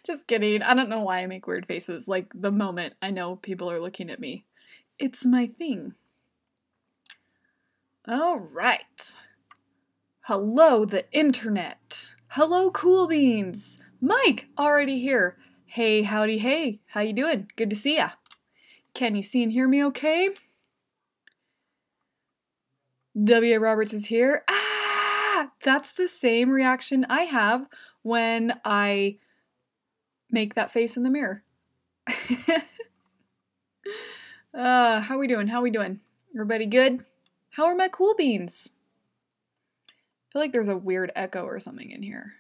Just kidding. I don't know why I make weird faces. Like, the moment I know people are looking at me. It's my thing. All right. Hello, the internet. Hello, Cool Beans. Mike, already here. Hey, howdy, hey. How you doing? Good to see ya. Can you see and hear me okay? W.A. Roberts is here. Ah! That's the same reaction I have when I make that face in the mirror. How we doing? How we doing? Everybody good? How are my cool beans? I feel like there's a weird echo or something in here.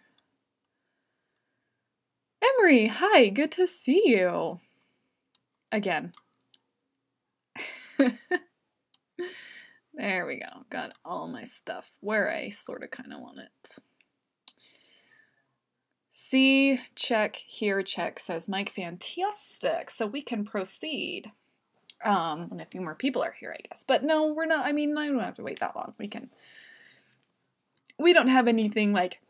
Emery, hi, good to see you. Again. There we go. Got all my stuff where I sort of kind of want it. See, check, here, check, says Mike. Fantastic. So we can proceed. And a few more people are here, I guess. But no, we're not. I mean, I don't have to wait that long. We don't have anything like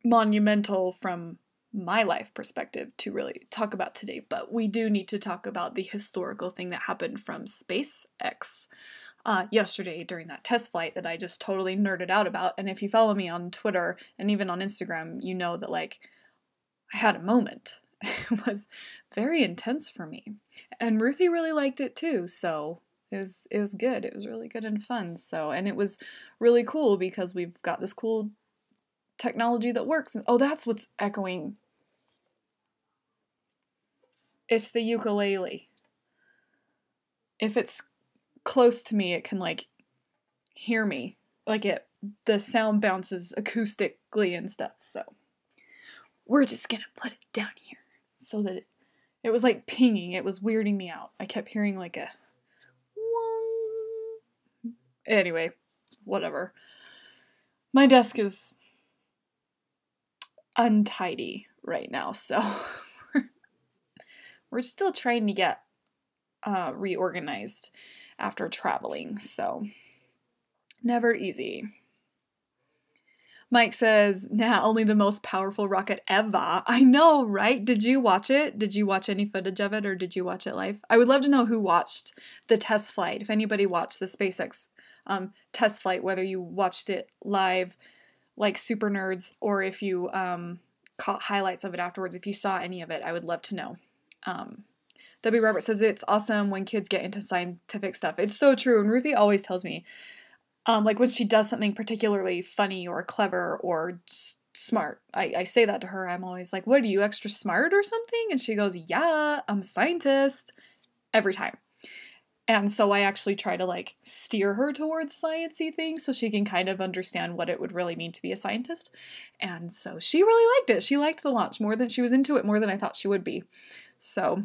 monumental from my life perspective to really talk about today, but we do need to talk about the historical thing that happened from SpaceX yesterday during that test flight that I just totally nerded out about. And if you follow me on Twitter and even on Instagram, you know that like I had a moment. It was very intense for me. And Ruthie really liked it too, so it was good. It was really good and fun. So, and it was really cool because we've got this cool technology that works. Oh, that's what's echoing. It's the ukulele. If it's close to me, it can like hear me. Like the sound bounces acoustically and stuff. So we're just gonna put it down here so that it was like pinging. It was weirding me out. I kept hearing like a anyway, whatever. My desk is untidy right now, so we're still trying to get reorganized after traveling, so never easy. Mike says, nah, only the most powerful rocket ever. I know, right? Did you watch it? Did you watch any footage of it, or did you watch it live? I would love to know who watched the test flight. If anybody watched the SpaceX test flight, whether you watched it live like super nerds, or if you caught highlights of it afterwards, if you saw any of it, I would love to know. W. Robert says it's awesome when kids get into scientific stuff. It's so true, and Ruthie always tells me, like when she does something particularly funny or clever or smart, I say that to her. I'm always like, what, are you extra smart or something? And she goes, yeah, I'm a scientist, every time. And so I actually try to like steer her towards science-y things so she can kind of understand what it would really mean to be a scientist. And so she really liked it. She liked the launch more than she was into it, more than I thought she would be. So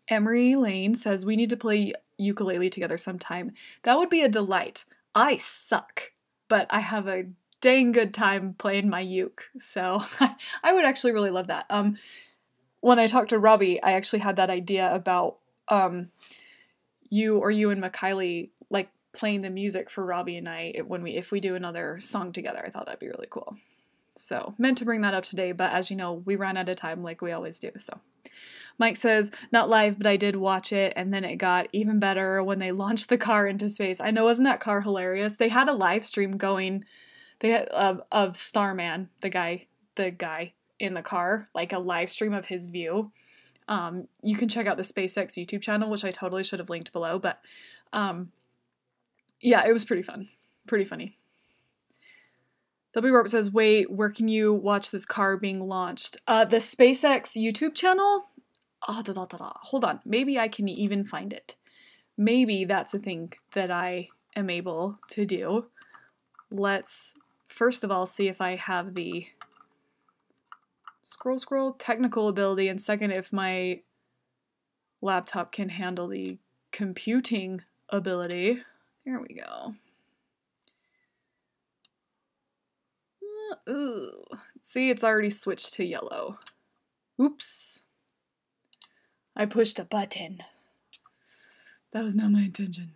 Emery Lane says, we need to play ukulele together sometime. That would be a delight. I suck, but I have a dang good time playing my uke. So I would actually really love that. When I talked to Robbie, I actually had that idea about you and McKiley like playing the music for Robbie and I if we do another song together. I thought that'd be really cool. So meant to bring that up today, but as you know, we ran out of time like we always do. So Mike says, not live, but I did watch it, and then it got even better when they launched the car into space. I know, wasn't that car hilarious? They had a live stream going, they had of Starman, the guy in the car, like a live stream of his view. You can check out the SpaceX YouTube channel, which I totally should have linked below, but yeah, it was pretty fun, pretty funny. W. Robert says, wait, where can you watch this car being launched? The SpaceX YouTube channel? Hold on. Maybe I can even find it. Maybe that's a thing that I am able to do. Let's first of all see if I have the scroll technical ability, and second, if my laptop can handle the computing ability. There we go. Ooh. See, it's already switched to yellow. Oops. I pushed a button. That was not my intention.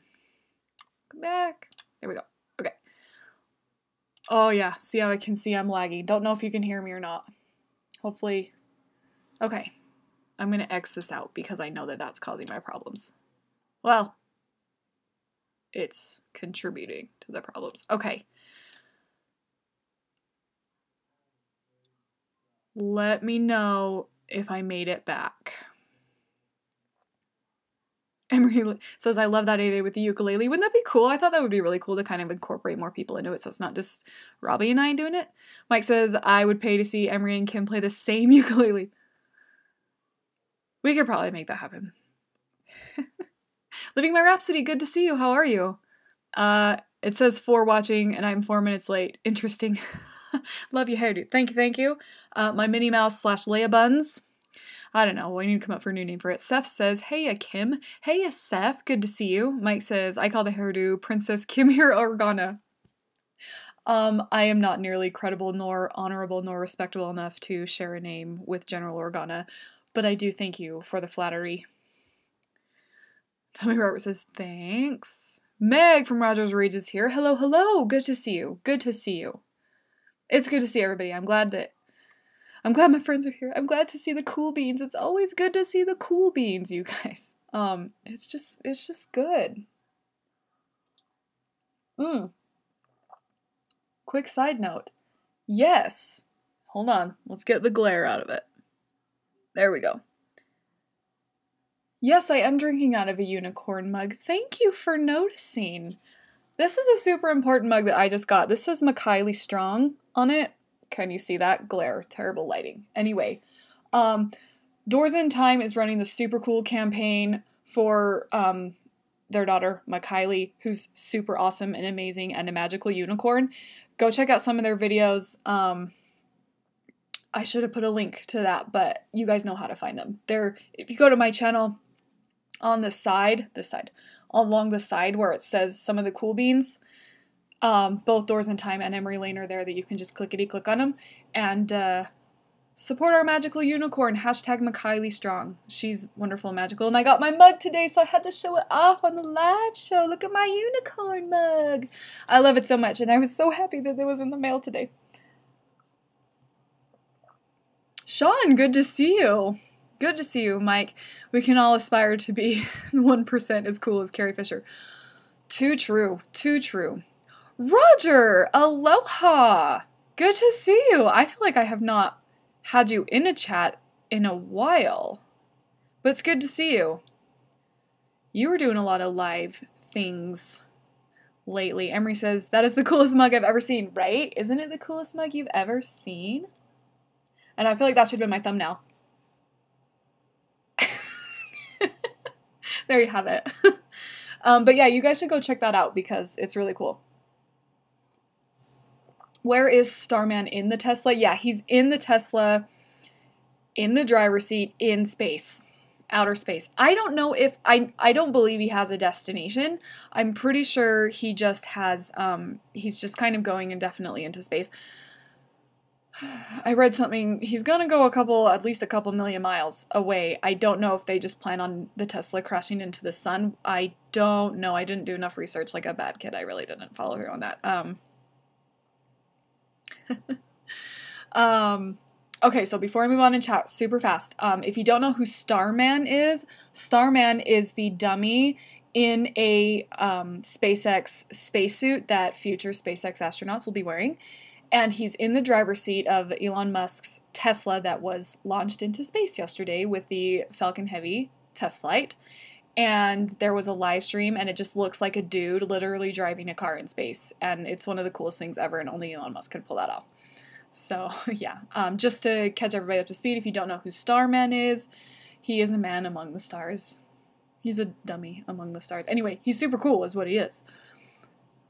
Come back. There we go. Okay. Oh yeah, see how I can see I'm lagging. Don't know if you can hear me or not. Hopefully. Okay. I'm going to X this out because I know that that's causing my problems. Well, it's contributing to the problems. Okay. Let me know if I made it back. Emery says, I love that idea with the ukulele. Wouldn't that be cool? I thought that would be really cool to kind of incorporate more people into it so it's not just Robbie and I doing it. Mike says, I would pay to see Emery and Kim play the same ukulele. We could probably make that happen. Living My Rhapsody, good to see you. How are you? It says 4 watching and I'm 4 minutes late. Interesting. Love your hairdo. Thank you. My Minnie Mouse / Leia Buns. I don't know. We need to come up for a new name for it. Seth says, hey, Kim. Hey, Seth. Good to see you. Mike says, I call the hairdo Princess Kim here Organa. I am not nearly credible, nor honorable, nor respectable enough to share a name with General Organa, but I do thank you for the flattery. Tommy Robert says, thanks. Meg from Rogers Reads is here. Hello, hello. Good to see you. Good to see you. It's good to see everybody. I'm glad my friends are here. I'm glad to see the cool beans. It's always good to see the cool beans, you guys. It's just good. Quick side note. Yes. Hold on. Let's get the glare out of it. There we go. Yes, I am drinking out of a unicorn mug. Thank you for noticing. This is a super important mug that I just got. This says McKiley Strong on it. Can you see that? Glare. Terrible lighting. Anyway, Doors in Time is running the super cool campaign for their daughter, McKiley, who's super awesome and amazing and a magical unicorn. Go check out some of their videos. I should have put a link to that, but you guys know how to find them. If you go to my channel, on the side, along the side where it says some of the cool beans, both Doors in Time and Emery Lane are there that you can just clickety-click on them and support our magical unicorn, hashtag McKiley Strong. She's wonderful and magical, and I got my mug today, so I had to show it off on the live show. Look at my unicorn mug. I love it so much, and I was so happy that it was in the mail today. Sean, good to see you. Good to see you, Mike. We can all aspire to be 1% as cool as Carrie Fisher. Too true. Too true. Roger, aloha. Good to see you. I feel like I have not had you in a chat in a while, but it's good to see you. You were doing a lot of live things lately. Emery says, that is the coolest mug I've ever seen, right? Isn't it the coolest mug you've ever seen? And I feel like that should have been my thumbnail. There you have it. But yeah, you guys should go check that out because it's really cool. Where is Starman in the Tesla? Yeah, he's in the Tesla, in the driver's seat, in space, outer space. I don't know if, I don't believe he has a destination. I'm pretty sure he just has, he's just kind of going indefinitely into space. I read something, he's gonna go at least a couple million miles away. I don't know if they just plan on the Tesla crashing into the sun. I don't know. I didn't do enough research like a bad kid. I really didn't follow her on that. Okay, so before I move on in chat, super fast, if you don't know who Starman is the dummy in a SpaceX spacesuit that future SpaceX astronauts will be wearing. And he's in the driver's seat of Elon Musk's Tesla that was launched into space yesterday with the Falcon Heavy test flight. And there was a live stream, and it just looks like a dude literally driving a car in space. And it's one of the coolest things ever, and only Elon Musk could pull that off. So, yeah. Just to catch everybody up to speed, if you don't know who Starman is, he is a man among the stars. He's a dummy among the stars. Anyway, he's super cool is what he is.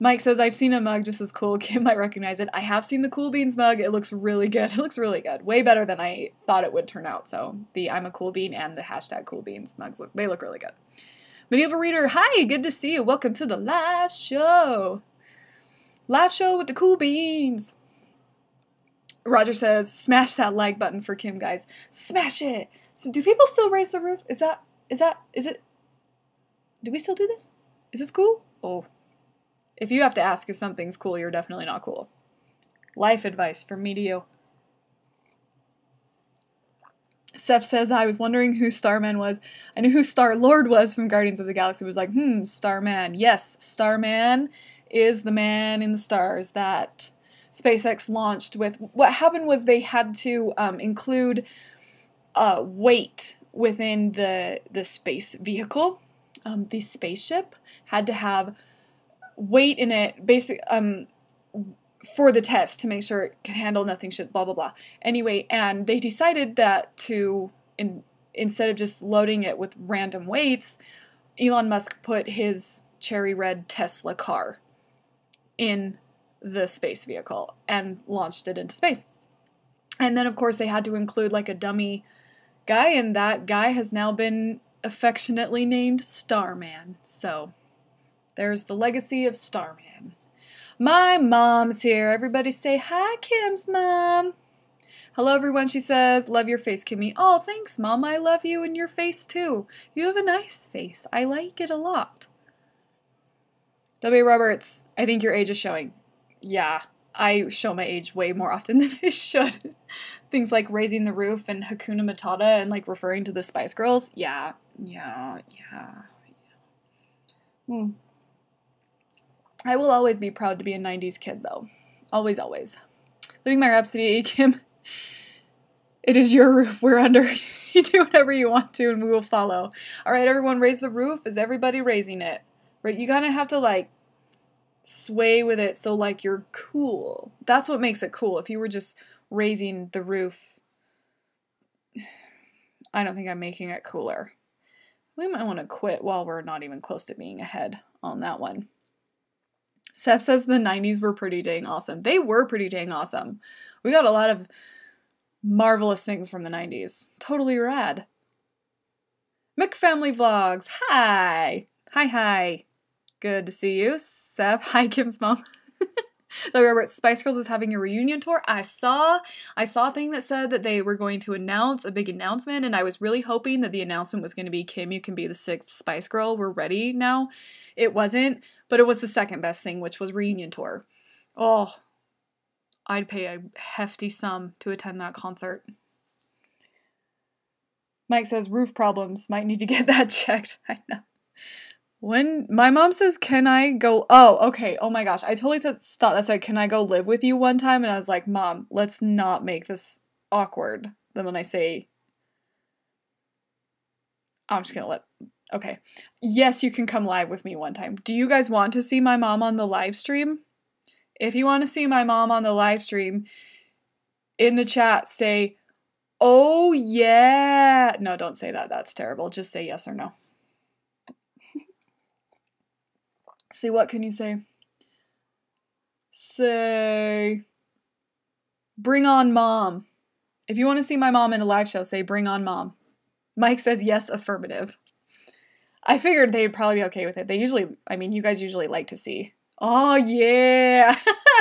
Mike says, I've seen a mug just as cool. Kim might recognize it. I have seen the Cool Beans mug. It looks really good. It looks really good. Way better than I thought it would turn out. So the I'm a Cool Bean and the hashtag Cool Beans mugs, they look really good. Medieval Reader, hi, good to see you. Welcome to the live show. Live show with the Cool Beans. Roger says, smash that like button for Kim, guys. Smash it. So do people still raise the roof? Is it? Do we still do this? Is this cool? Oh. If you have to ask if something's cool, you're definitely not cool. Life advice from me to you. Seth says, I was wondering who Starman was. I knew who Star-Lord was from Guardians of the Galaxy. Was like, Starman. Yes, Starman is the man in the stars that SpaceX launched with. What happened was they had to include weight within the space vehicle. The spaceship had to have weight in it, for the test to make sure it can handle nothing, shit, blah, blah, blah. Anyway, and they decided that instead of just loading it with random weights, Elon Musk put his cherry red Tesla car in the space vehicle and launched it into space. And then, of course, they had to include like a dummy guy, and that guy has now been affectionately named Starman. So there's the legacy of Starman. My mom's here. Everybody say hi, Kim's mom. Hello, everyone, she says. Love your face, Kimmy. Oh, thanks, Mom. I love you and your face, too. You have a nice face. I like it a lot. W. Roberts, I think your age is showing. Yeah, I show my age way more often than I should. Things like raising the roof and Hakuna Matata and like referring to the Spice Girls. Yeah. I will always be proud to be a 90s kid, though. Always, always. Living my Rhapsody, Kim. It is your roof. We're under. You do whatever you want to, and we will follow. All right, everyone, raise the roof. Is everybody raising it? Right? You kind of have to, like, sway with it so, like, you're cool. That's what makes it cool. If you were just raising the roof, I don't think I'm making it cooler. We might want to quit while we're not even close to being ahead on that one. Seth says the 90s were pretty dang awesome. They were pretty dang awesome. We got a lot of marvelous things from the 90s. Totally rad. McFamily Vlogs. Hi. Hi. Good to see you. Seth. Hi, Kim's mom. Robert, Spice Girls is having a reunion tour. I saw a thing that said that they were going to announce a big announcement, and I was really hoping that the announcement was going to be, Kim, you can be the 6th Spice Girl. We're ready now. It wasn't, but it was the second best thing, which was reunion tour. Oh, I'd pay a hefty sum to attend that concert. Mike says, roof problems. Might need to get that checked. I know. When my mom says, can I go? Oh, okay. Oh my gosh. I totally thought that said, can I go live with you one time? And I was like, Mom, let's not make this awkward. Then when I say, I'm just going to okay. Yes, you can come live with me one time. Do you guys want to see my mom on the live stream? If you want to see my mom on the live stream, in the chat, say, oh yeah. No, don't say that. That's terrible. Just say yes or no. See, what can you say? Say, bring on mom. If you want to see my mom in a live show, say, bring on mom. Mike says, yes, affirmative. I figured they'd probably be okay with it. They usually, you guys usually like to see. Oh, yeah.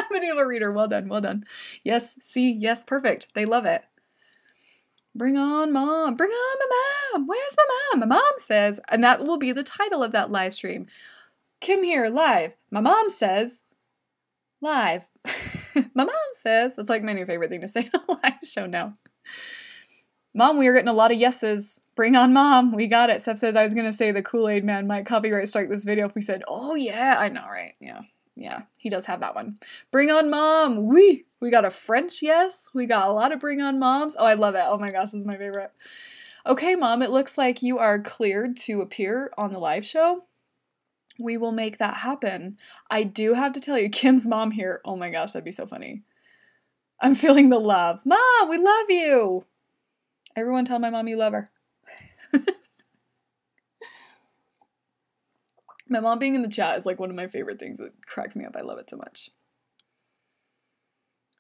Medieval reader. Well done. Yes, see, yes, perfect. They love it. Bring on mom. Bring on my mom. Where's my mom? My mom says, and that will be the title of that live stream. Kim here, live. My mom says, live. My mom says, that's like my new favorite thing to say on a live show now. Mom, we are getting a lot of yeses. Bring on mom. We got it. Seth says, I was going to say the Kool-Aid man might copyright strike this video if we said, oh yeah, I know, right? Yeah, he does have that one. Bring on mom. We got a French yes. We got a lot of bring on moms. Oh, I love it. Oh my gosh, this is my favorite. Okay, Mom, it looks like you are cleared to appear on the live show. We will make that happen. I do have to tell you, Kim's mom here. Oh my gosh, that'd be so funny. I'm feeling the love. Mom, we love you. Everyone tell my mom you love her. My mom being in the chat is like one of my favorite things. It cracks me up. I love it so much.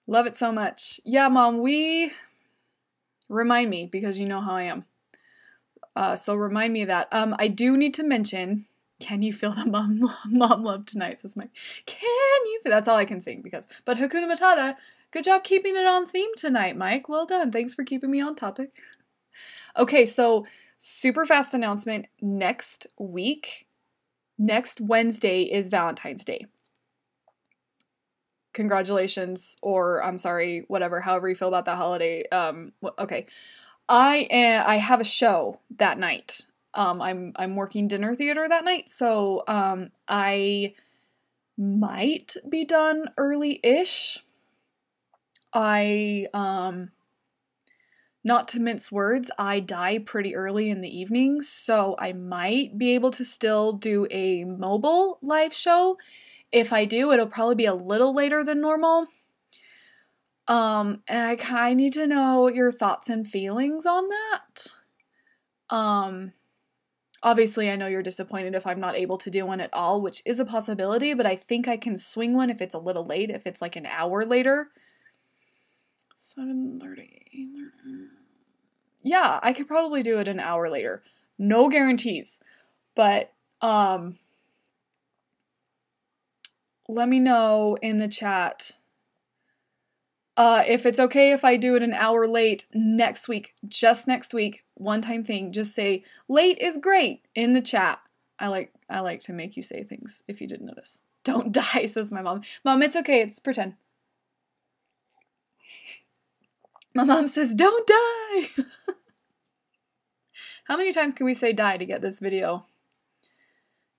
Love it so much. Yeah, Mom, remind me because you know how I am. So remind me of that. I do need to mention, can you feel the mom love tonight? Says Mike. Can you? That's all I can sing but Hakuna Matata, good job keeping it on theme tonight, Mike. Well done. Thanks for keeping me on topic. Okay, so super fast announcement next week. Next Wednesday is Valentine's Day. Congratulations, or I'm sorry, whatever, however you feel about that holiday. Okay. I have a show that night. I'm working dinner theater that night, so I might be done early-ish. Not to mince words, I die pretty early in the evening, so I might be able to still do a mobile live show. If I do, it'll probably be a little later than normal. And I kind of need to know your thoughts and feelings on that. Obviously, I know you're disappointed if I'm not able to do one at all, which is a possibility, but I think I can swing one if it's a little late, if it's like an hour later. 7:30. Yeah, I could probably do it an hour later. No guarantees. But let me know in the chat if it's okay if I do it an hour late next week. Just next week. One-time thing. Just say, late is great in the chat. I like to make you say things, if you didn't notice. Don't die, says my mom. Mom, it's okay. It's pretend. My mom says, don't die! How many times can we say die to get this video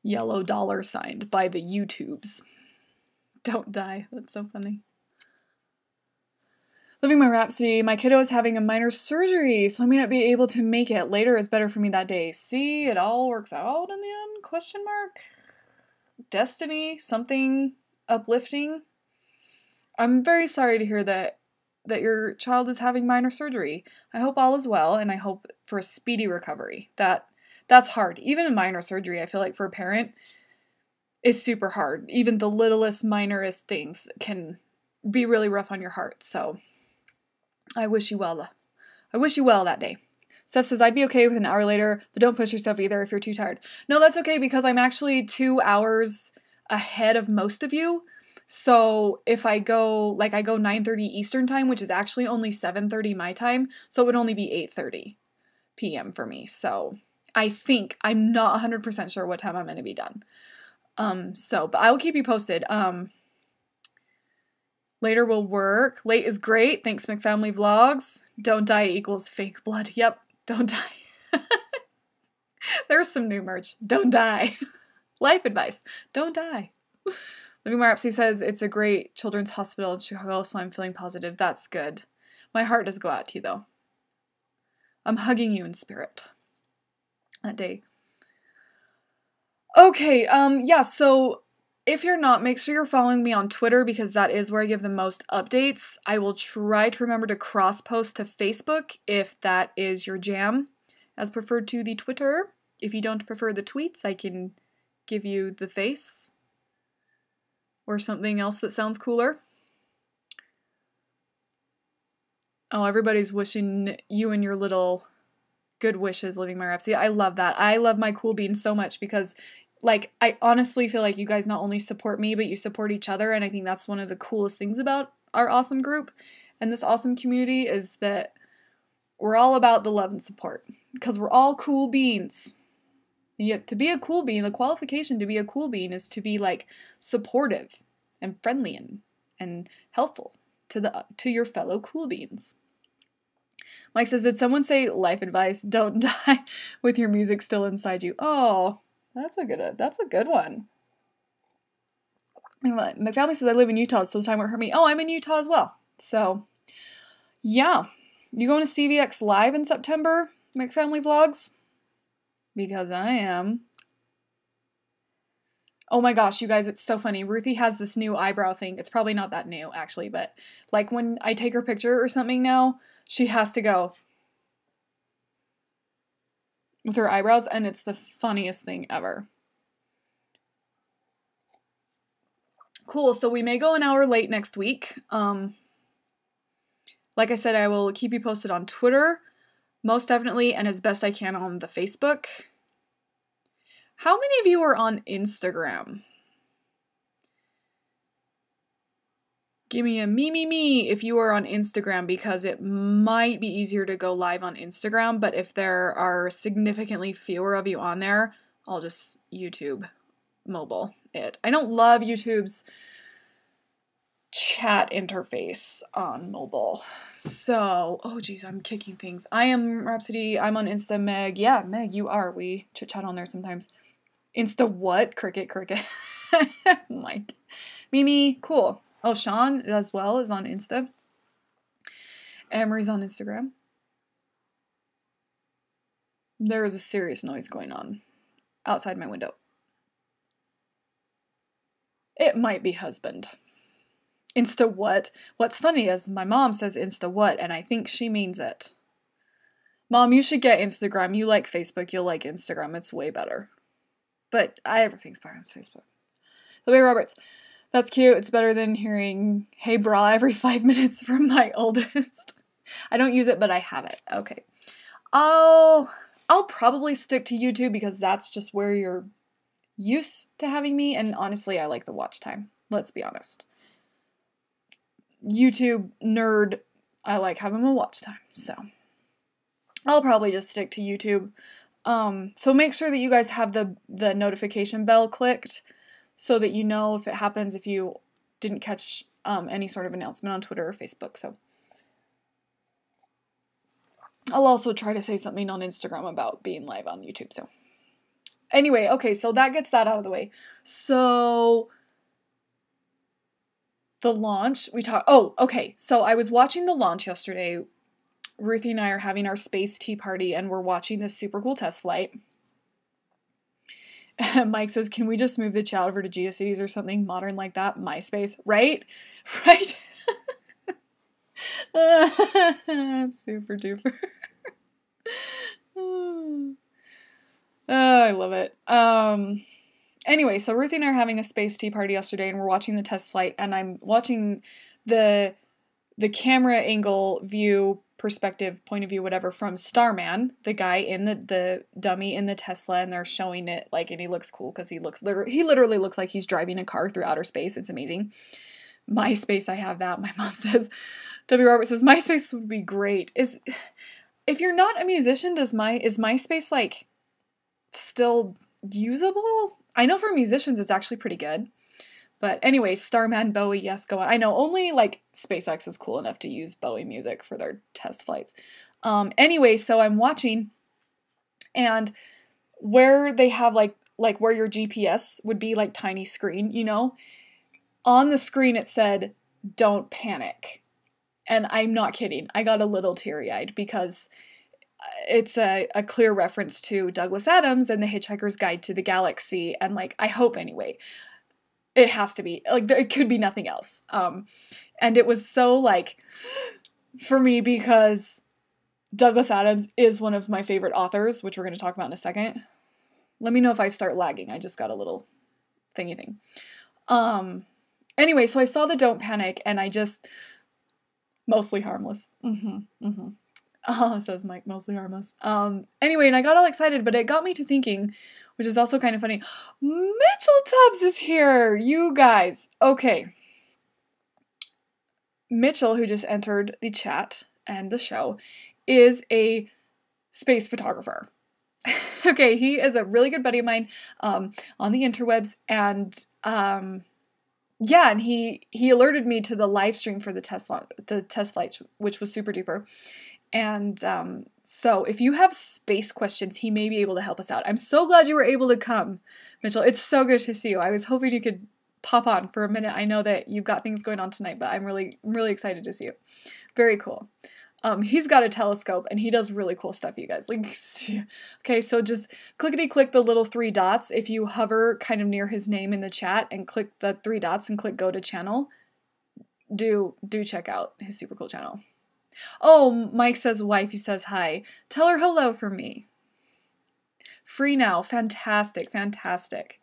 yellow dollar signed by the YouTubes? Don't die. That's so funny. Living my Rhapsody. My kiddo is having a minor surgery, so I may not be able to make it. Later is better for me that day. See, it all works out in the end? Question mark? Destiny? Something uplifting? I'm very sorry to hear that your child is having minor surgery. I hope all is well, and I hope for a speedy recovery. That's hard. Even a minor surgery, I feel like for a parent, is super hard. Even the littlest, minorest things can be really rough on your heart. So I wish you well. I wish you well that day. Steph says, I'd be okay with an hour later, but don't push yourself either if you're too tired. No, that's okay because I'm actually 2 hours ahead of most of you. So if I go 9:30 Eastern time, which is actually only 7:30 my time, so it would only be 8:30 p.m. for me. So I think, I'm not 100% sure what time I'm going to be done. But I will keep you posted. Later will work. Late is great. Thanks, McFamily Vlogs. Don't die equals fake blood. Yep, don't die. There's some new merch. Don't die. Life advice. Don't die. Living My Rhapsody says, it's a great children's hospital in Chicago, so I'm feeling positive. That's good. My heart does go out to you, though. I'm hugging you in spirit that day. Okay, yeah, so if you're not, make sure you're following me on Twitter because that is where I give the most updates. I will try to remember to cross-post to Facebook if that is your jam, as preferred to the Twitter. If you don't prefer the tweets, I can give you the face. Or something else that sounds cooler. Oh, everybody's wishing you and your little good wishes, Living My Rhapsody. I love that. I love my cool beans so much because, like, I honestly feel like you guys not only support me, but you support each other, and I think that's one of the coolest things about our awesome group and this awesome community is that we're all about the love and support because we're all cool beans. Yet to be a cool bean, the qualification to be a cool bean is to be like supportive and friendly and helpful to your fellow cool beans. Mike says, did someone say life advice? Don't die with your music still inside you. Oh, that's a good one. My family says I live in Utah, so the time won't hurt me. Oh, I'm in Utah as well. So, yeah. You going to CVX Live in September, McFamily Vlogs? Because I am. Oh my gosh, you guys, it's so funny. Ruthie has this new eyebrow thing. It's probably not that new, actually, but like when I take her picture or something now, she has to go with her eyebrows, and it's the funniest thing ever. Cool, so we may go an hour late next week. Like I said, I will keep you posted on Twitter, most definitely, and as best I can on the Facebook. How many of you are on Instagram? Give me a me if you are on Instagram because it might be easier to go live on Instagram, but if there are significantly fewer of you on there, I'll just YouTube mobile it. I don't love YouTube's chat interface on mobile. So, oh geez, I'm kicking things. I am Rhapsody. I'm on Insta. Meg. Yeah, Meg, you are. We chit chat on there sometimes. Insta what? Cricket. Mike. Mimi, cool. Oh, Sean as well is on Insta. Emery's on Instagram. There is a serious noise going on outside my window. It might be husband. Insta what? What's funny is my mom says Insta what, and I think she means it. Mom, you should get Instagram. You like Facebook, you'll like Instagram. It's way better. But everything's better on Facebook. The way Roberts. That's cute. It's better than hearing hey brah every 5 minutes from my oldest. I don't use it, but I have it. Okay. I'll probably stick to YouTube because that's just where you're used to having me, and honestly, I like the watch time. Let's be honest. YouTube nerd, I like having my watch time, so I'll probably just stick to YouTube. So make sure that you guys have the notification bell clicked so that you know if it happens, if you didn't catch any sort of announcement on Twitter or Facebook. So I'll also try to say something on Instagram about being live on YouTube. So anyway, okay, so that gets that out of the way. So the launch, okay, so I was watching the launch yesterday. Ruthie and I are having our space tea party, and we're watching this super cool test flight. Mike says, can we just move the chat over to GeoCities or something modern like that? MySpace, right? Right? Super duper. Oh, I love it. Anyway, so Ruthie and I are having a space tea party yesterday, and we're watching the test flight, and I'm watching the camera angle view, perspective, point of view, whatever, from Starman, the guy in the dummy in the Tesla, and they're showing it, like, and he looks cool because he literally looks like he's driving a car through outer space. It's amazing. MySpace, I have that. My mom says, W. Robert says, MySpace would be great. If you're not a musician, is MySpace, like, still usable? I know for musicians it's actually pretty good. But anyway, Starman, Bowie, yes, go on. I know only, like, SpaceX is cool enough to use Bowie music for their test flights. Anyway, so I'm watching, and where they have, like where your GPS would be, like, tiny screen, you know? On the screen it said, don't panic. And I'm not kidding. I got a little teary-eyed because it's a clear reference to Douglas Adams and The Hitchhiker's Guide to the Galaxy, and, like, I hope anyway. It has to be. Like, it could be nothing else. And it was so, like, for me, because Douglas Adams is one of my favorite authors, which we're going to talk about in a second. Let me know if I start lagging. I just got a little thingy thing. Anyway, so I saw the Don't Panic, and I just... Mostly harmless. Oh, says Mike, mostly harmless. Anyway, and I got all excited, but it got me to thinking, which is also kind of funny. Mitchell Tubbs is here, you guys. Okay. Mitchell, who just entered the chat and the show, is a space photographer. Okay, he is a really good buddy of mine on the interwebs, and yeah, and he alerted me to the live stream for the test flight, which was super duper. And so if you have space questions, he may be able to help us out. I'm so glad you were able to come, Mitchell. It's so good to see you. I was hoping you could pop on for a minute. I know that you've got things going on tonight, but I'm really excited to see you. Very cool. He's got a telescope, and he does really cool stuff, you guys. Like, okay, so just clickety-click the little 3 dots. If you hover kind of near his name in the chat and click the 3 dots and click go to channel, do check out his super cool channel. Oh, Mike says wife, he says hi. Tell her hello for me. Free now. Fantastic, fantastic.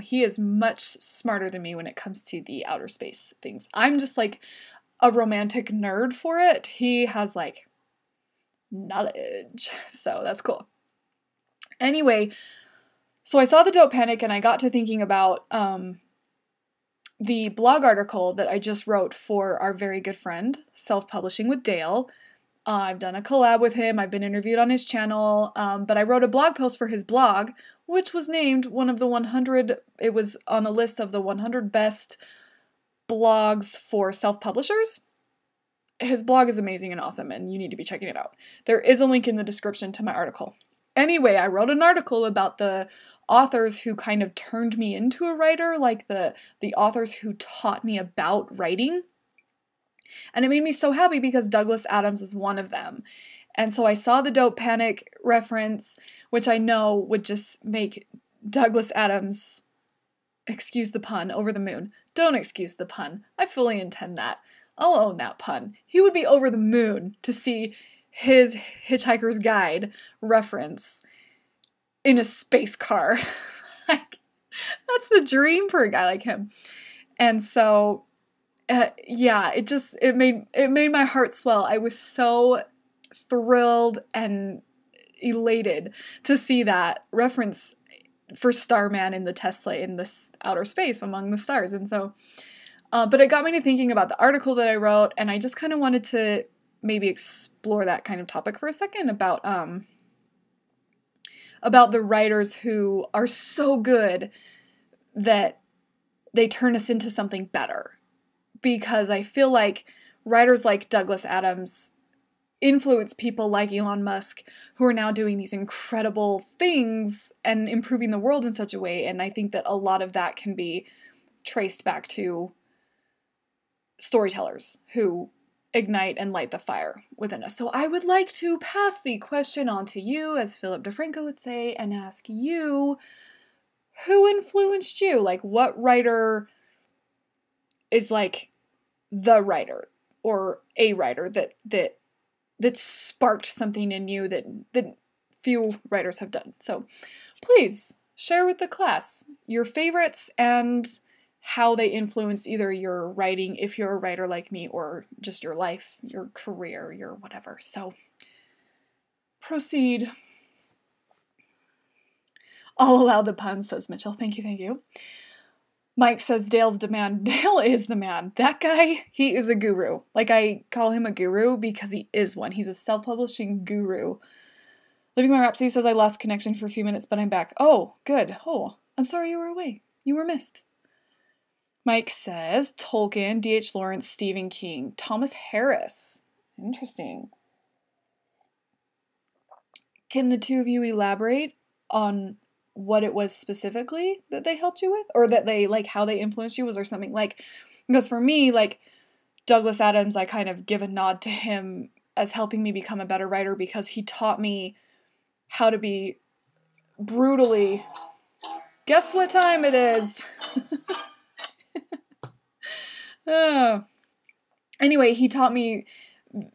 He is much smarter than me when it comes to the outer space things. I'm just like a romantic nerd for it. He has like knowledge. So that's cool. Anyway, so I saw the Don't Panic, and I got to thinking about the blog article that I just wrote for our very good friend, Self-Publishing with Dale. I've done a collab with him. I've been interviewed on his channel, but I wrote a blog post for his blog, which was named one of the 100, it was on a list of the 100 best blogs for self-publishers. His blog is amazing and awesome, and you need to be checking it out. There is a link in the description to my article. Anyway, I wrote an article about the authors who kind of turned me into a writer, like the authors who taught me about writing. And it made me so happy because Douglas Adams is one of them. And so I saw the Dope Panic reference, which I know would just make Douglas Adams, excuse the pun, over the moon. Don't excuse the pun. I fully intend that. I'll own that pun. He would be over the moon to see his Hitchhiker's Guide reference in a space car. Like, that's the dream for a guy like him. And so, yeah, it made my heart swell. I was so thrilled and elated to see that reference for Starman in the Tesla in this outer space among the stars. And so, but it got me to thinking about the article that I wrote, and I just kind of wanted to maybe explore that kind of topic for a second about the writers who are so good that they turn us into something better. Because I feel like writers like Douglas Adams influence people like Elon Musk who are now doing these incredible things and improving the world in such a way. And I think that a lot of that can be traced back to storytellers who ignite and light the fire within us. So I would like to pass the question on to you, as Philip DeFranco would say, and ask you, who influenced you? Like, what writer is like the writer or a writer that sparked something in you that few writers have done? So please share with the class your favorites and how they influence either your writing, if you're a writer like me, or just your life, your career, your whatever. So proceed. I'll allow the pun, says Mitchell. Thank you, thank you. Mike says Dale's the man. Dale is the man. That guy, he is a guru. Like, I call him a guru because he is one. He's a self-publishing guru. Living My Rhapsody says I lost connection for a few minutes, but I'm back. Oh, good. Oh, I'm sorry you were away. You were missed. Mike says Tolkien, D.H. Lawrence, Stephen King, Thomas Harris. Interesting. Can the two of you elaborate on what it was specifically that they helped you with? Or that they, like, how they influenced you? Was there something, like, because for me, like, Douglas Adams, I kind of give a nod to him as helping me become a better writer because he taught me how to be brutally... Guess what time it is? Oh. Anyway, he taught me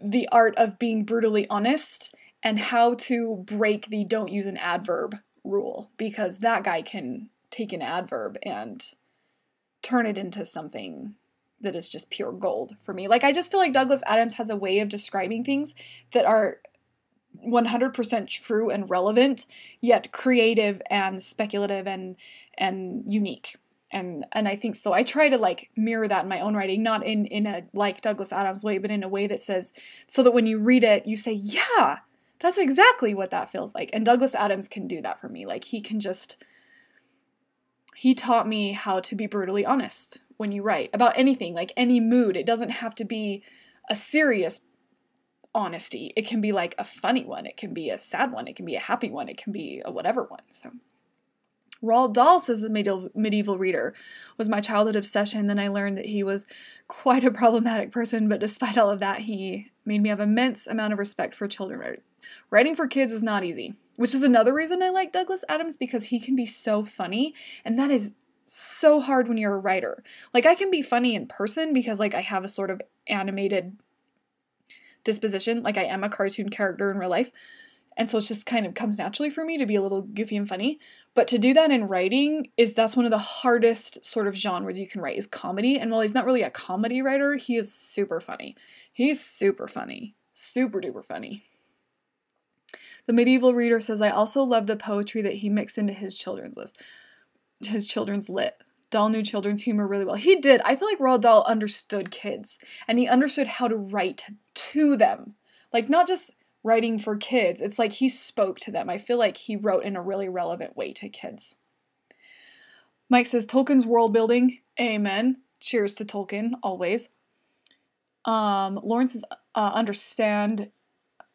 the art of being brutally honest and how to break the don't use an adverb rule, because that guy can take an adverb and turn it into something that is just pure gold for me. Like, I just feel like Douglas Adams has a way of describing things that are 100% true and relevant, yet creative and speculative and unique. And I think so. I try to, like, mirror that in my own writing, not in a like Douglas Adams way, but in a way that says, so that when you read it, you say, yeah, that's exactly what that feels like. And Douglas Adams can do that for me. Like, he taught me how to be brutally honest when you write about anything, like any mood. It doesn't have to be a serious honesty. It can be like a funny one. It can be a sad one. It can be a happy one. It can be a whatever one. So Roald Dahl says the medieval reader was my childhood obsession. Then I learned that he was quite a problematic person, but despite all of that, he made me have immense amount of respect for children. Writing for kids is not easy, which is another reason I like Douglas Adams, because he can be so funny, and that is so hard when you're a writer. Like, I can be funny in person because, like, I have a sort of animated disposition, like I am a cartoon character in real life, and so it just kind of comes naturally for me to be a little goofy and funny. But to do that in writing that's one of the hardest sort of genres you can write, is comedy. And while he's not really a comedy writer, he is super funny. He's super funny. Super duper funny. The medieval reader says, I also love the poetry that he mixed into his children's lit. Dahl knew children's humor really well. He did. I feel like Roald Dahl understood kids, and he understood how to write to them. Like, not just writing for kids. It's like he spoke to them. I feel like he wrote in a really relevant way to kids. Mike says, Tolkien's world building. Amen. Cheers to Tolkien, always. Lawrence is understanding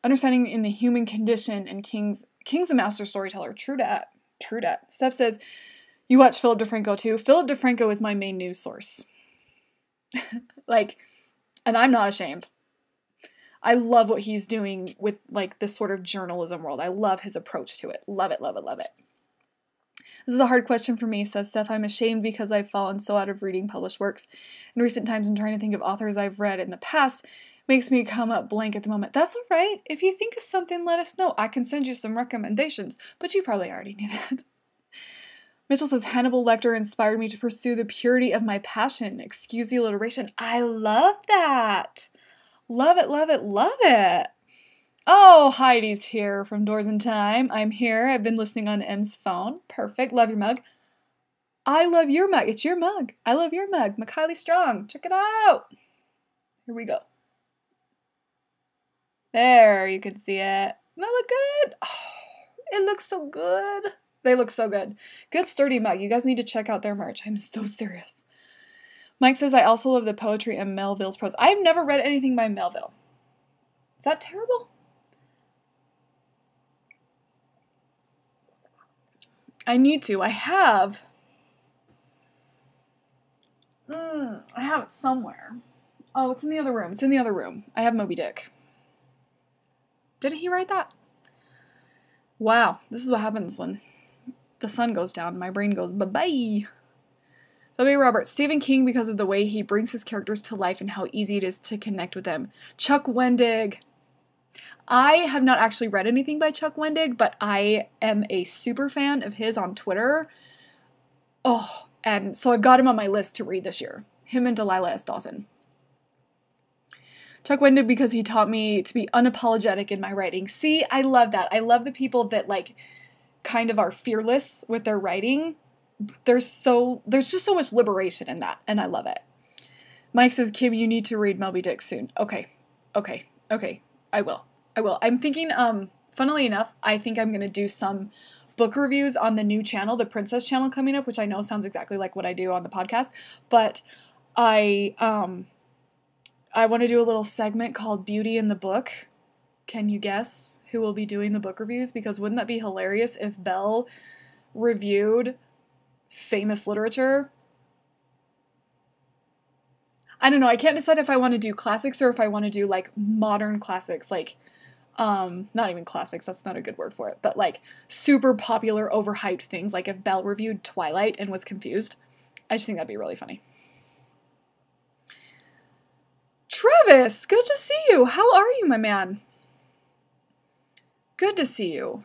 in the human condition, and King's a master storyteller. True dat. True dat. Steph says, you watch Philip DeFranco too? Philip DeFranco is my main news source. Like, and I'm not ashamed. I love what he's doing with, like, this sort of journalism world. I love his approach to it. Love it, love it, love it. This is a hard question for me, says Steph. I'm ashamed because I've fallen so out of reading published works in recent times, and trying to think of authors I've read in the past makes me come up blank at the moment. That's all right. If you think of something, let us know. I can send you some recommendations, but you probably already knew that. Mitchell says, Hannibal Lecter inspired me to pursue the purity of my passion. Excuse the alliteration. I love that. Love it, love it, love it. Oh, Heidi's here from Doors in Time. I'm here. I've been listening on M's phone. Perfect. Love your mug. I love your mug. It's your mug. I love your mug. McKiley Strong. Check it out. Here we go. There, you can see it. Doesn't that look good? Oh, it looks so good. They look so good. Good sturdy mug. You guys need to check out their merch. I'm so serious. Mike says, I also love the poetry and Melville's prose. I've never read anything by Melville. Is that terrible? I need to. I have. I have it somewhere. Oh, it's in the other room. It's in the other room. I have Moby Dick. Didn't he write that? Wow. This is what happens when the sun goes down. My brain goes, bye-bye. W. Roberts. Stephen King, because of the way he brings his characters to life and how easy it is to connect with them. Chuck Wendig. I have not actually read anything by Chuck Wendig, but I am a super fan of his on Twitter. Oh, and so I've got him on my list to read this year. Him and Delilah S. Dawson. Chuck Wendig, because he taught me to be unapologetic in my writing. See, I love that. I love the people that, like, kind of are fearless with their writing. There's just so much liberation in that, and I love it. Mike says, Kim, you need to read Moby Dick soon. Okay. I will. I'm thinking, funnily enough, I think I'm going to do some book reviews on the new channel, the Princess channel coming up, which I know sounds exactly like what I do on the podcast, but I want to do a little segment called Beauty in the Book. Can you guess who will be doing the book reviews? Because wouldn't that be hilarious if Belle reviewed famous literature? I don't know. I can't decide if I want to do classics or if I want to do, like, modern classics, like, not even classics, that's not a good word for it, but, like, super popular, overhyped things, like if Belle reviewed Twilight and was confused. I just think that'd be really funny. Travis, good to see you. How are you, my man? Good to see you.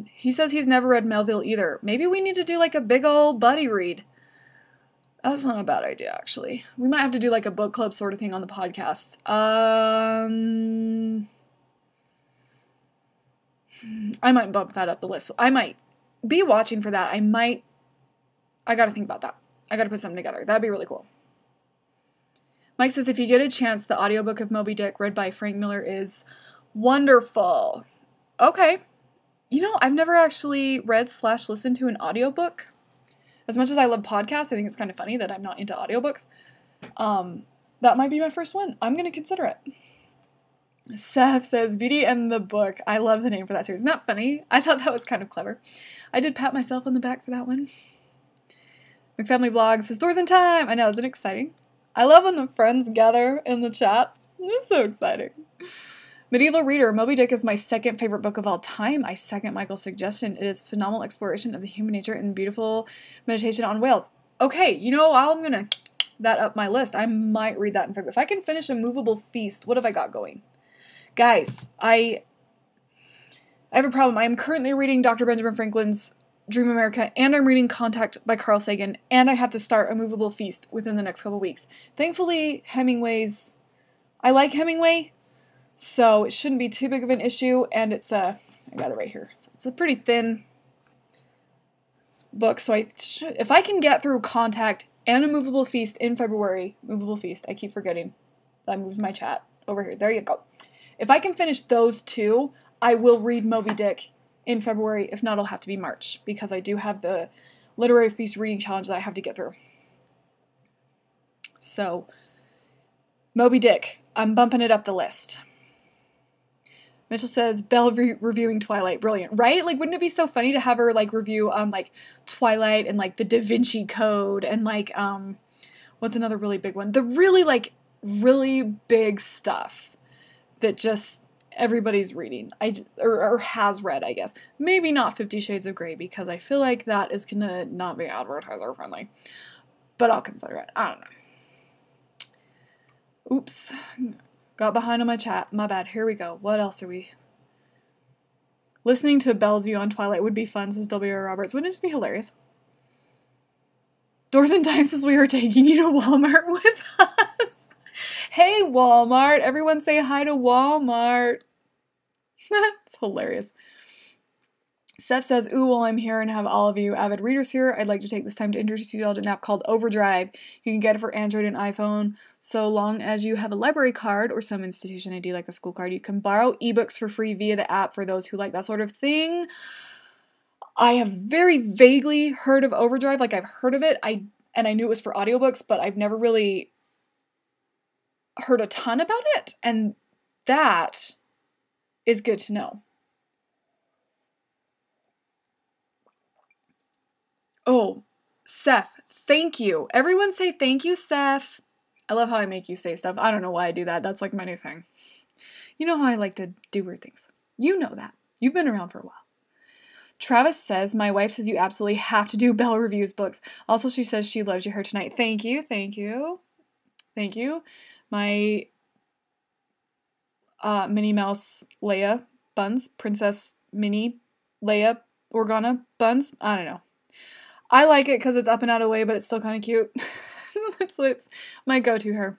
He says he's never read Melville either. Maybe we need to do, like, a big old buddy read. That's not a bad idea, actually. We might have to do, like, a book club sort of thing on the podcast. I might bump that up the list. I might be watching for that. I gotta think about that. I gotta put something together. That'd be really cool. Mike says, if you get a chance, the audiobook of Moby Dick read by Frank Miller is wonderful. Okay. You know, I've never actually read/listened to an audiobook. As much as I love podcasts, I think it's kind of funny that I'm not into audiobooks. That might be my first one. I'm going to consider it. Seth says, Beauty and the Book. I love the name for that series. Isn't that funny? I thought that was kind of clever. I did pat myself on the back for that one. McFamily Vlog says, Doors in Time. I know, isn't it exciting? I love when the friends gather in the chat. It's so exciting. Medieval Reader. Moby Dick is my second favorite book of all time. I second Michael's suggestion. It is phenomenal exploration of the human nature and beautiful meditation on whales. Okay, you know, I'm going to that up my list. I might read that in February. If I can finish A Movable Feast, what have I got going? Guys, I have a problem. I am currently reading Dr. Benjamin Franklin's Dream America, and I'm reading Contact by Carl Sagan, and I have to start A Movable Feast within the next couple weeks. Thankfully, I like Hemingway, so it shouldn't be too big of an issue, and I got it right here. So it's a pretty thin book, so if I can get through Contact and A Movable Feast in February, Movable Feast, I keep forgetting. I moved my chat over here. There you go. If I can finish those two, I will read Moby Dick in February. If not, it'll have to be March, because I do have the Literary Feast reading challenge that I have to get through. So, Moby Dick, I'm bumping it up the list. Mitchell says, Belle reviewing Twilight. Brilliant, right? Like, wouldn't it be so funny to have her, like, review, like, Twilight and, like, the Da Vinci Code and, like, what's another really big one? The really, like, really big stuff that just everybody's reading. Or has read, I guess. Maybe not 50 Shades of Grey, because I feel like that is gonna not be advertiser friendly. But I'll consider it. I don't know. Oops. Got behind on my chat. My bad. Here we go. What else are we... Listening to Belle's view on Twilight would be fun, says W.R. Roberts. Wouldn't it just be hilarious? Doors and Time says we are taking you to Walmart with us. Hey, Walmart. Everyone say hi to Walmart. It's hilarious. Seth says, ooh, while I'm here and have all of you avid readers here, I'd like to take this time to introduce you all to an app called Overdrive. You can get it for Android and iPhone. So long as you have a library card or some institution ID like a school card, you can borrow ebooks for free via the app for those who like that sort of thing. I have very vaguely heard of Overdrive. Like, I've heard of it, and I knew it was for audiobooks, but I've never really heard a ton about it, and that is good to know. Oh, Seth, thank you. Everyone say thank you, Seth. I love how I make you say stuff. I don't know why I do that. That's like my new thing. You know how I like to do weird things. You know that. You've been around for a while. Travis says, my wife says you absolutely have to do Belle Reviews books. Also, she says she loves you here tonight. Thank you, thank you, thank you. My Minnie Mouse Leia buns, Princess Minnie Leia Organa buns. I don't know. I like it because it's up and out of the way, but it's still kind of cute. it's my go-to hair.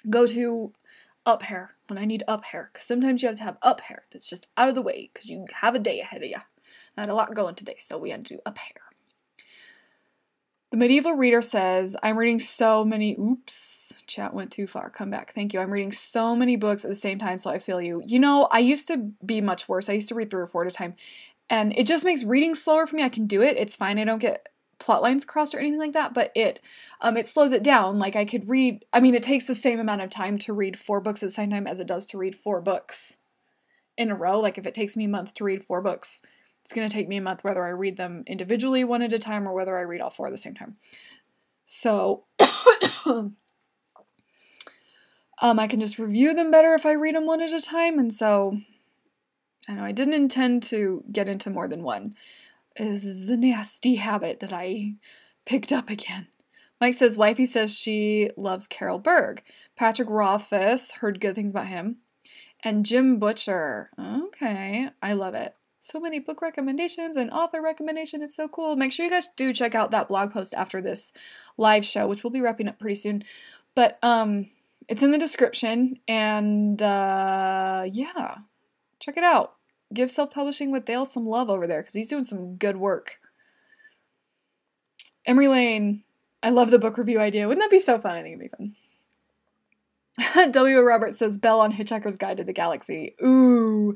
Go-to up hair when I need up hair. Because sometimes you have to have up hair that's just out of the way because you have a day ahead of you. I had a lot going today, so we had to do up hair. The Medieval Reader says, I'm reading so many... Oops, chat went too far. Come back. Thank you. I'm reading so many books at the same time, so I feel you. You know, I used to be much worse. I used to read 3 or 4 at a time. And it just makes reading slower for me. I can do it. It's fine. I don't get plot lines crossed or anything like that, but it slows it down. Like, I could read, I mean, it takes the same amount of time to read 4 books at the same time as it does to read 4 books in a row. Like, if it takes me a month to read 4 books, it's going to take me a month whether I read them individually one at a time or whether I read all 4 at the same time. So, I can just review them better if I read them one at a time, and so... I know I didn't intend to get into more than one. This is a nasty habit that I picked up again. Mike says, wifey says she loves Carol Berg. Patrick Rothfuss, heard good things about him. And Jim Butcher. Okay, I love it. So many book recommendations and author recommendation. It's so cool. Make sure you guys do check out that blog post after this live show, which we'll be wrapping up pretty soon. But it's in the description. And yeah. Check it out. Give Self-Publishing with Dale some love over there because he's doing some good work. Emery Lane, I love the book review idea. Wouldn't that be so fun? I think it'd be fun. W. Roberts says, Belle on Hitchhiker's Guide to the Galaxy. Ooh.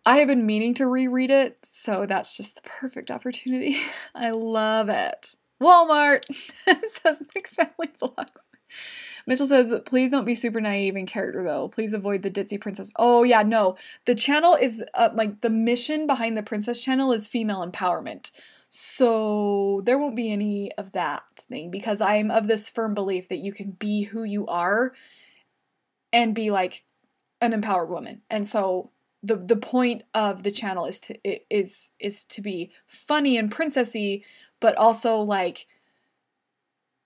I have been meaning to reread it, so that's just the perfect opportunity. I love it. Walmart says McFamily Vlogs. Mitchell says, please don't be super naive in character, though. Please avoid the ditzy princess. Oh, yeah, no. The channel is, like, the mission behind the princess channel is female empowerment. So there won't be any of that thing, because I'm of this firm belief that you can be who you are and be, like, an empowered woman. And so the point of the channel is to be funny and princessy, but also, like,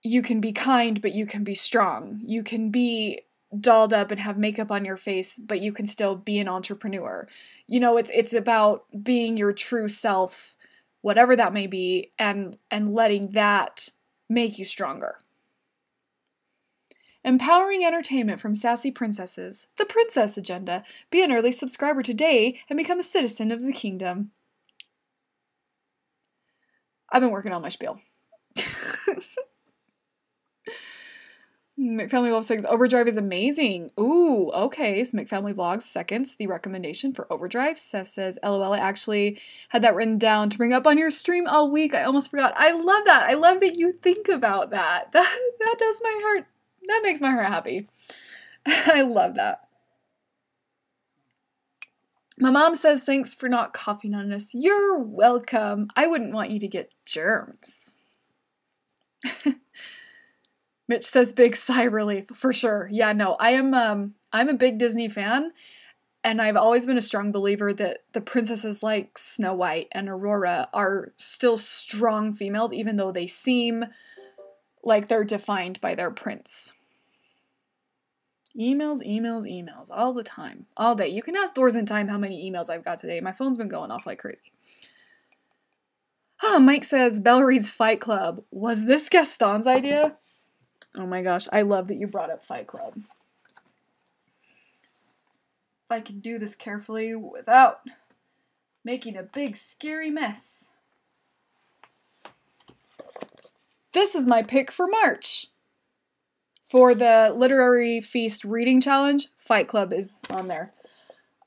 you can be kind, but you can be strong. You can be dolled up and have makeup on your face, but you can still be an entrepreneur. You know, it's about being your true self, whatever that may be, and letting that make you stronger. Empowering entertainment from sassy princesses. The Princess Agenda. Be an early subscriber today and become a citizen of the kingdom. I've been working on my spiel. McFamily Vlogs says, Overdrive is amazing. Ooh, okay. So McFamily Vlogs seconds the recommendation for Overdrive. Seth says, LOL, I actually had that written down to bring up on your stream all week. I almost forgot. I love that. I love that you think about that. That does my heart. That makes my heart happy. I love that. My mom says, thanks for not coughing on us. You're welcome. I wouldn't want you to get germs. Mitch says, big sigh relief, for sure. Yeah, no, I'm a big Disney fan, and I've always been a strong believer that the princesses like Snow White and Aurora are still strong females, even though they seem like they're defined by their prince. Emails, emails, emails, all the time, all day. You can ask Doors in Time how many emails I've got today. My phone's been going off like crazy. Oh, Mike says, Belle reads Fight Club. Was this Gaston's idea? Oh my gosh, I love that you brought up Fight Club. If I can do this carefully without making a big scary mess. This is my pick for March. For the Literary Feast Reading Challenge, Fight Club is on there.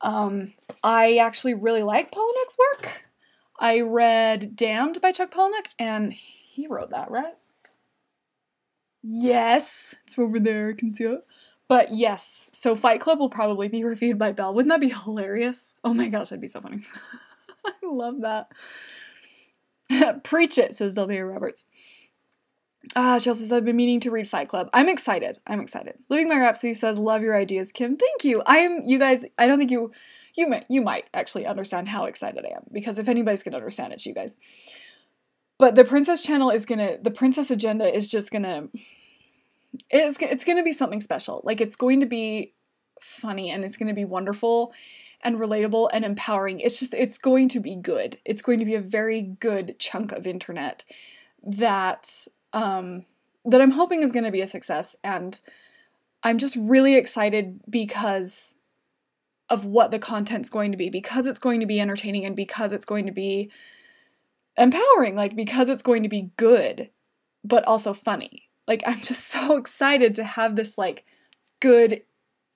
I actually really like Palahniuk's work. I read Damned by Chuck Palahniuk, and he wrote that, right? Yes, it's over there, I can see it. But yes, so Fight Club will probably be reviewed by Belle. Wouldn't that be hilarious? Oh my gosh, that'd be so funny. I love that. Preach it, says Delvia Roberts. Chelsea says, I've been meaning to read Fight Club. I'm excited. Living My Rhapsody says, love your ideas, Kim. Thank you. You guys, I don't think you might actually understand how excited I am, because if anybody's gonna understand, it's you guys. But the Princess Channel the Princess Agenda is just it's gonna be something special. Like, it's going to be funny, and it's gonna be wonderful and relatable and empowering. It's going to be good. It's going to be a very good chunk of internet that I'm hoping is going to be a success, and I'm just really excited because of what the content's going to be, because it's going to be entertaining, and because it's going to be empowering, like, because it's going to be good, but also funny. Like, I'm just so excited to have this, like, good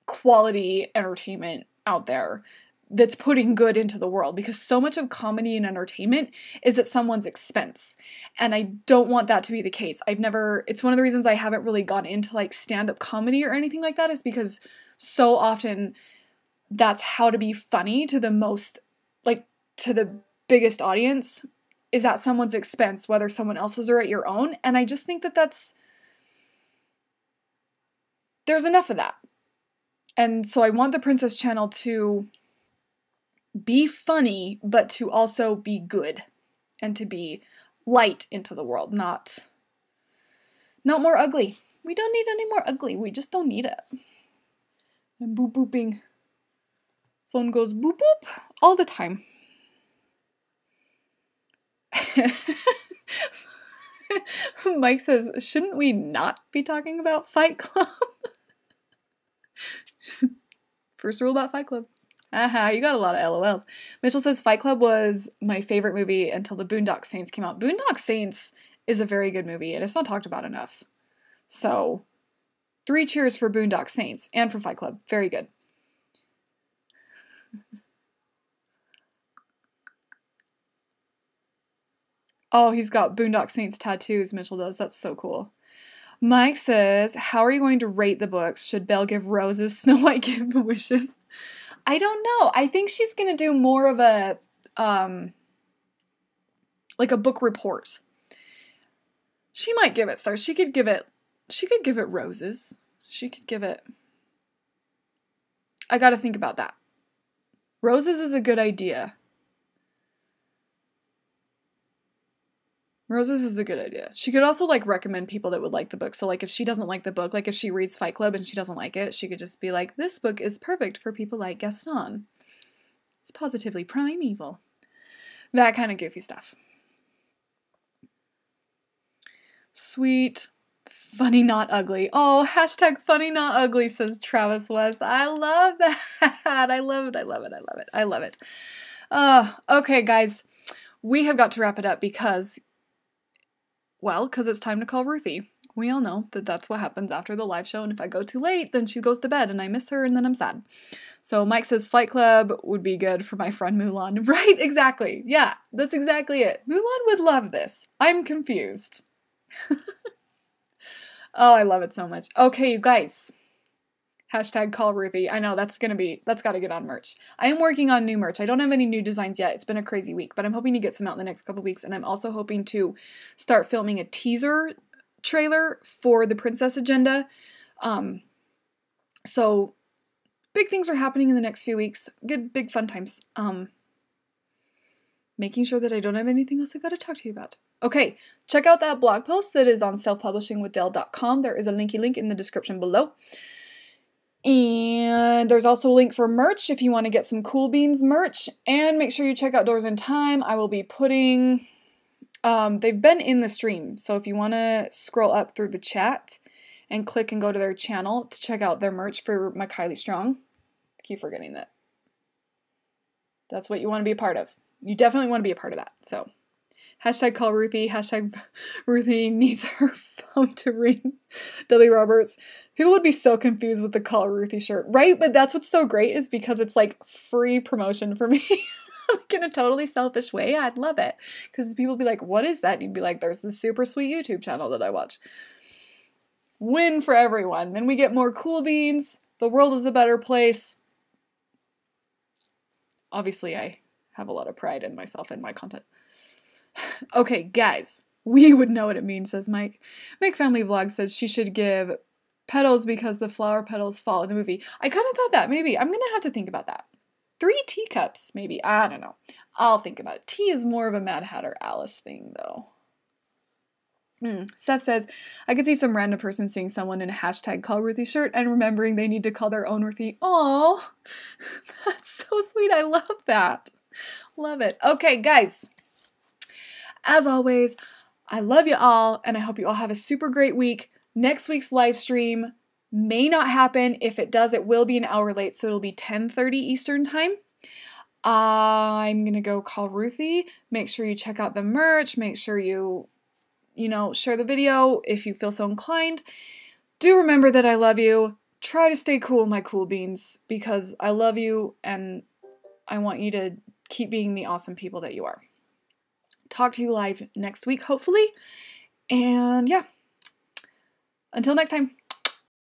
quality entertainment out there that's putting good into the world, because so much of comedy and entertainment is at someone's expense. And I don't want that to be the case. It's one of the reasons I haven't really gone into like stand-up comedy or anything like that, is because so often that's how to be funny to the biggest audience is at someone's expense, whether someone else's or at your own. And I just think that there's enough of that. And so I want the Princess Channel to be funny, but to also be good and to be light into the world, not more ugly. We don't need any more ugly. We just don't need it. I'm boop booping. Phone goes boop boop all the time. Mike says, shouldn't we not be talking about Fight Club? First rule about Fight Club. Aha, you got a lot of LOLs. Mitchell says, Fight Club was my favorite movie until the Boondock Saints came out. Boondock Saints is a very good movie, and it's not talked about enough. So, 3 cheers for Boondock Saints and for Fight Club. Very good. Oh, he's got Boondock Saints tattoos, Mitchell does. That's so cool. Mike says, how are you going to rate the books? Should Belle give roses, Snow White give wishes? I don't know. I think she's going to do more of a, like a book report. She might give it stars. She could give it roses. She could give it, I got to think about that. Roses is a good idea. Roses is a good idea. She could also, like, recommend people that would like the book. So, like, if she doesn't like the book, like, if she reads Fight Club and she doesn't like it, she could just be like, this book is perfect for people like Gaston. It's positively primeval. That kind of goofy stuff. Sweet. Funny, not ugly. Oh, hashtag funny, not ugly, says Travis West. I love that. I love it. I love it. I love it. I love it. Okay, guys. We have got to wrap it up because it's time to call Ruthie. We all know that that's what happens after the live show, and if I go too late, then she goes to bed, and I miss her, and then I'm sad. So Mike says Fight Club would be good for my friend Mulan. Right, exactly. Yeah, that's exactly it. Mulan would love this. I'm confused. Oh, I love it so much. Okay, you guys. Hashtag call Ruthie. I know that's got to get on merch. I am working on new merch. I don't have any new designs yet. It's been a crazy week, but I'm hoping to get some out in the next couple weeks. And I'm also hoping to start filming a teaser trailer for the Princess Agenda. So big things are happening in the next few weeks. Good, big fun times. Making sure that I don't have anything else I gotta talk to you about. Okay, check out that blog post that is on selfpublishingwithdell.com. There is a link in the description below. And there's also a link for merch if you want to get some Cool Beans merch. And make sure you check out Doors in Time. I will be putting... they've been in the stream, so if you want to scroll up through the chat and click and go to their channel to check out their merch for my Kylie Strong. I keep forgetting that. That's what you want to be a part of. You definitely want to be a part of that. So, hashtag call Ruthie. Hashtag Ruthie needs her phone to ring. W. Roberts. People would be so confused with the call Ruthie shirt, right? But that's what's so great is because it's like free promotion for me. Like in a totally selfish way. I'd love it. Because people would be like, what is that? And you'd be like, there's this super sweet YouTube channel that I watch. Win for everyone. Then we get more Cool Beans. The world is a better place. Obviously, I have a lot of pride in myself and my content. Okay, guys. We would know what it means, says Mike. Make Family Vlog says she should give petals because the flower petals fall in the movie. I kind of thought that. Maybe. I'm going to have to think about that. 3 teacups, maybe. I don't know. I'll think about it. Tea is more of a Mad Hatter Alice thing, though. Steph says, I could see some random person seeing someone in a hashtag call Ruthie shirt and remembering they need to call their own Ruthie. Oh, that's so sweet. I love that. Love it. Okay, guys. As always, I love you all, and I hope you all have a super great week. Next week's live stream may not happen. If it does, it will be an hour late, so it'll be 10:30 Eastern time. I'm going to go call Ruthie. Make sure you check out the merch. Make sure you share the video if you feel so inclined. Do remember that I love you. Try to stay cool, my cool beans, because I love you and I want you to keep being the awesome people that you are. Talk to you live next week, hopefully. And yeah, until next time.